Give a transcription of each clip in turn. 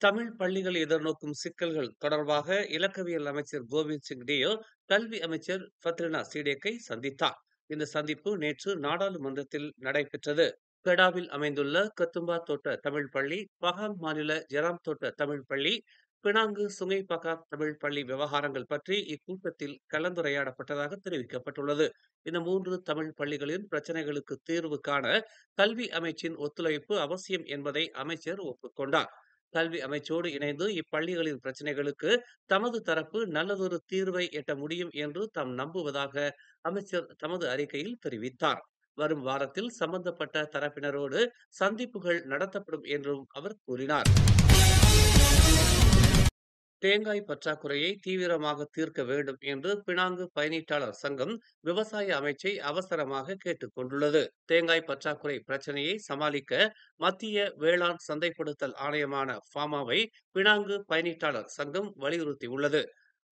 தமிழ் பள்ளிகள் எதிர்நோக்கும் சிக்கல்கள் தொடர்பாக இலக்கவியல் அமைச்சர் கோவிந்த் சிங் டியோ கல்வி அமைச்சர் ஃபத்ரினா சீடேக்கை சந்தித்தார். இந்த சந்திப்பு நேற்று நாடாளுமன்றத்தில் நடைபெற்றது. கெடாவில் அமைந்துள்ள கத்தும்பா தோட்ட தமிழ் பள்ளி, பகாங் மாநில ஜெராம் தோட்ட தமிழ் பள்ளி, பினாங்கு சுங்கை பகாக் தமிழ் பள்ளி விவகாரங்கள் பற்றி இக்கூட்டத்தில் கலந்துரையாடப்பட்டதாக தெரிவிக்கப்பட்டுள்ளது. இந்த மூன்று தமிழ் பள்ளிகளின் பிரச்சனைகளுக்கு தீர்வு காண கல்வி அமைச்சின் ஒத்துழைப்பு அவசியம் என்பதை அமைச்சர் ஒப்புக்கொண்டார். கல்வி அமைச்சோடு இணைந்து இப்பள்ளிகளின் பிரச்சனைகளுக்கு தமது தரப்பு நல்லதொரு தீர்வை எட்ட முடியும் என்று தாம் நம்புவதாக அமைச்சர் தமது அறிக்கையில் தெரிவித்தார். வரும் வாரத்தில் சம்பந்தப்பட்ட தரப்பினரோடு சந்திப்புகள் நடத்தப்படும் என்றும் அவர் கூறினார். தேங்காய் பற்றாக்குறையை தீவிரமாக தீர்க்க வேண்டும் என்று பினாங்கு பயனீட்டாளர் சங்கம் விவசாய அமைச்சை அவசரமாக கேட்டுக் கொண்டுள்ளது. தேங்காய் பற்றாக்குறை பிரச்சனையை சமாளிக்க மத்திய வேளாண் சந்தைப்படுத்தல் ஆணையமான ஃபாமாவை பினாங்கு பயனீட்டாளர் சங்கம் வலியுறுத்தியுள்ளது.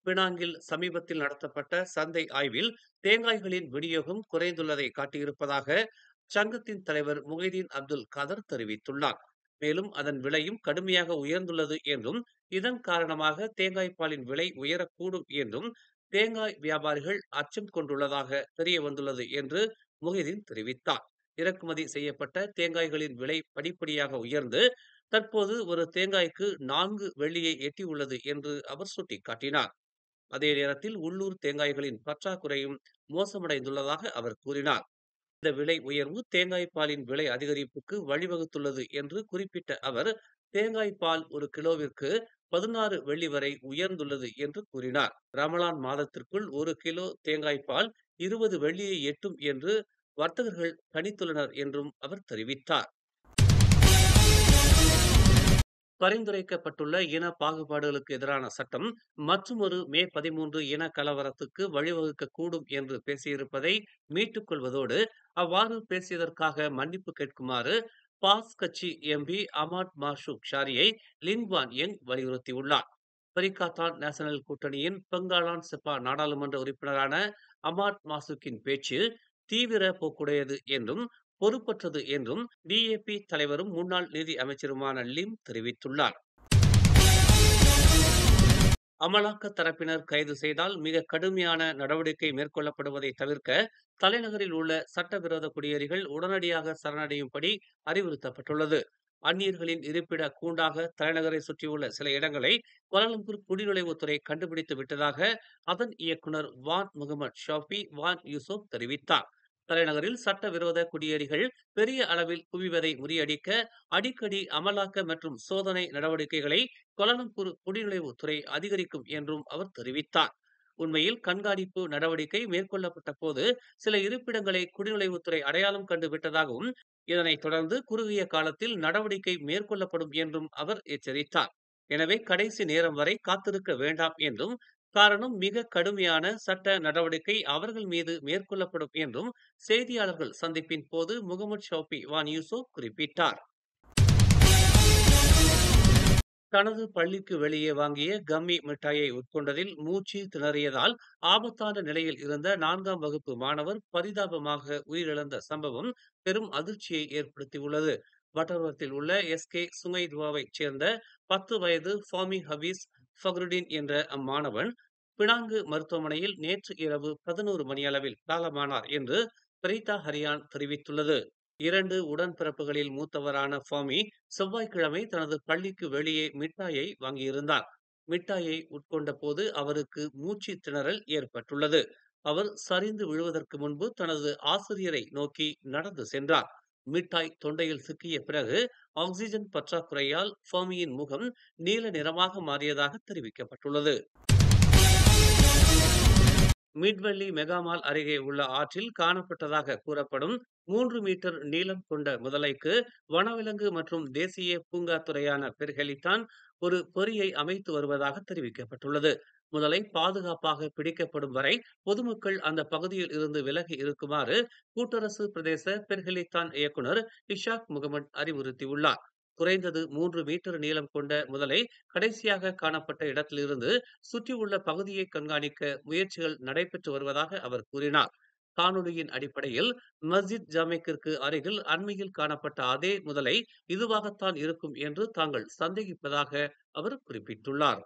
பினாங்கில் சமீபத்தில் நடத்தப்பட்ட சந்தை ஆய்வில் தேங்காய்களின் விநியோகம் குறைந்துள்ளதை காட்டியிருப்பதாக சங்கத்தின் தலைவர் முகைதீன் அப்துல் காதர் தெரிவித்துள்ளார். மேலும் அதன் விலையும் கடுமையாக உயர்ந்துள்ளது என்றும், இதன் காரணமாக தேங்காய் பாலின் விலை உயரக்கூடும் என்றும் தேங்காய் வியாபாரிகள் அச்சம் கொண்டுள்ளதாக தெரிய வந்துள்ளது என்று முஹிதீன் தெரிவித்தார். இறக்குமதி செய்யப்பட்ட தேங்காய்களின் விலை படிப்படியாக உயர்ந்து தற்போது ஒரு தேங்காய்க்கு 4 வெள்ளியை எட்டியுள்ளது என்று அவர் சுட்டிக்காட்டினார். அதே நேரத்தில் உள்ளூர் தேங்காய்களின் பற்றாக்குறையும் மோசமடைந்துள்ளதாக அவர் கூறினார். இந்த விலை உயர்வு தேங்காய் பாலின் விலை அதிகரிப்புக்கு வழிவகுத்துள்ளது என்று குறிப்பிட்ட அவர், தேங்காய் பால் ஒரு கிலோவிற்கு 16 வெள்ளி வரை உயர்ந்துள்ளது என்று கூறினார். ரமலான் மாதத்திற்குள் ஒரு கிலோ தேங்காய் பால் 20 வெள்ளியை எட்டும் என்று வர்த்தகர்கள் கணித்துள்ளனர் என்றும் அவர் தெரிவித்தார். பரிந்துரைக்கப்பட்டுள்ள இன பாகுபாடுகளுக்கு எதிரான சட்டம் மற்றுமொரு மே 13 இன கலவரத்துக்கு வழிவகுக்கக்கூடும் என்று பேசியிருப்பதை மீட்டுக் கொள்வதோடு, அவ்வாறு பேசியதற்காக மன்னிப்பு கேட்குமாறு பாஸ் கட்சி எம்பி அமாட் மாஷூக் ஷாரியை லின் குவான் யங் வலியுறுத்தியுள்ளார். பரிகாத்தான் நேஷனல் கூட்டணியின் பெங்காலான் செப்பா நாடாளுமன்ற உறுப்பினரான அமாட் மாசூக்கின் பேச்சு தீவிர போக்குடையது என்றும் பொறுப்பற்றது என்றும் டிஏபி தலைவரும் முன்னாள் நிதி அமைச்சருமான லிம் தெரிவித்துள்ளார். அமலாக்க தரப்பினர் கைது செய்தால் மிக கடுமையான நடவடிக்கை மேற்கொள்ளப்படுவதை தவிர்க்க தலைநகரில் உள்ள சட்டவிரோத குடியேறிகள் உடனடியாக சரணடையும்படி அறிவுறுத்தப்பட்டுள்ளது. அந்நியர்களின் இருப்பிட கூண்டாக தலைநகரை சுற்றியுள்ள சில இடங்களை கோலாலம்பூர் குடிநுழைவுத்துறை கண்டுபிடித்து விட்டதாக அதன் இயக்குனர் வான் முகமது ஷாஃபி வான் யூசுப் தெரிவித்தார். தலைநகரில் சட்டவிரோத குடியேறிகள் பெரிய அளவில் குவிவதை முறியடிக்க அடிக்கடி அமலாக்க மற்றும் சோதனை நடவடிக்கைகளை கோலாலம்பூர் குடிநுழைவுத்துறை அதிகரிக்கும் என்றும் அவர் தெரிவித்தார். உண்மையில் கண்காணிப்பு நடவடிக்கை மேற்கொள்ளப்பட்ட போது சில இருப்பிடங்களை குடிநுழைவுத்துறை அடையாளம் கண்டு விட்டதாகவும், இதனைத் தொடர்ந்து குறுகிய காலத்தில் நடவடிக்கை மேற்கொள்ளப்படும் என்றும் அவர் எச்சரித்தார். எனவே கடைசி நேரம் வரை காத்திருக்க வேண்டாம் என்றும், காரணம் மிக கடுமையான சட்ட நடவடிக்கை அவர்கள் மீது மேற்கொள்ளப்படும் என்றும் செய்தியாளர்கள் சந்திப்பின் போது முகமது ஷாஃபி வான் யூசுப் குறிப்பிட்டார். தனது பள்ளிக்கு வெளியே வாங்கிய கம்மி மிட்டாயை உட்கொண்டதில் மூச்சு திணறியதால் ஆபத்தான நிலையில் இருந்த 4ஆம் வகுப்பு மாணவர் பரிதாபமாக உயிரிழந்த சம்பவம் பெரும் அதிர்ச்சியை ஏற்படுத்தியுள்ளது. பட்டர்வர்த்தில் உள்ள எஸ்கே சுங்கைதுவாவைச் சேர்ந்த 10 வயது ஃபாமி ஹபீஸ் ஃபக்ருடின் என்ற அம்மாணவன் பினாங்கு மருத்துவமனையில் நேற்று இரவு 11 மணியளவில் காலமானார் என்று பிரீதா ஹரியான் தெரிவித்துள்ளது. 2 உடன்பிறப்புகளில் மூத்தவரான ஃபாமி செவ்வாய்க்கிழமை தனது பள்ளிக்கு வெளியே மிட்டாயை வாங்கியிருந்தார். மிட்டாயை உட்கொண்ட போது அவருக்கு மூச்சு திணறல் ஏற்பட்டுள்ளது. அவர் சரிந்து விழுவதற்கு முன்பு தனது ஆசிரியரை நோக்கி நடந்து சென்றார். மிட்டாய் தொண்டையில் சிக்கிய பிறகு ஆக்சிஜன் பற்றாக்குறையால் ஃபாமியின் முகம் நீல நிறமாக மாறியதாக தெரிவிக்கப்பட்டுள்ளது. மிட்வெள்ளி மெகாமால் அருகே உள்ள ஆற்றில் காணப்பட்டதாக கூறப்படும் 3 மீட்டர் நீளம் கொண்ட முதலைக்கு வனவிலங்கு மற்றும் தேசிய பூங்கா துறையான பெர்ஹெலித்தான் ஒரு பொறியை அமைத்து வருவதாக தெரிவிக்கப்பட்டுள்ளது. முதலை பாதுகாப்பாக பிடிக்கப்படும் வரை பொதுமக்கள் அந்த பகுதியில் இருந்து விலகி இருக்குமாறு கூட்டரசு பிரதேச பெர்ஹெலித்தான் இயக்குனர் இஷாக் முகமது அறிவுறுத்தியுள்ளார். குறைந்தது 3 மீட்டர் நீளம் கொண்ட முதலை கடைசியாக காணப்பட்ட இடத்திலிருந்து சுற்றியுள்ள பகுதியை கண்காணிக்க முயற்சிகள் நடைபெற்று வருவதாக அவர் கூறினார். காணொளியின் அடிப்படையில் மஸ்ஜித் ஜாமிக்கிற்கு அருகில் அண்மையில் காணப்பட்ட அதே முதலை இதுவாகத்தான் இருக்கும் என்று தாங்கள் சந்தேகிப்பதாக அவர் குறிப்பிட்டுள்ளார்.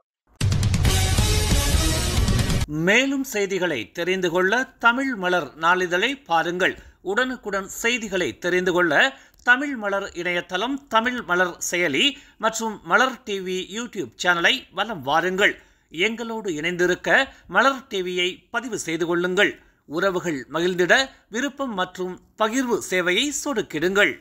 மேலும் செய்திகளை தெரிந்து கொள்ள தமிழ் மலர் நாளிதழை பாருங்கள். உடனுக்குடன் செய்திகளை தெரிந்து கொள்ள தமிழ் மலர் இணையதளம், தமிழ் மலர் செயலி மற்றும் மலர் டிவி யூடியூப் சேனலை வலம் வாருங்கள். எங்களோடு இணைந்திருக்க மலர் டிவியை பதிவு செய்து கொள்ளுங்கள். உறவுகள் மகிழ்ந்திட விருப்பம் மற்றும் பகிர்வு சேவையை சொடுக்கிடுங்கள்.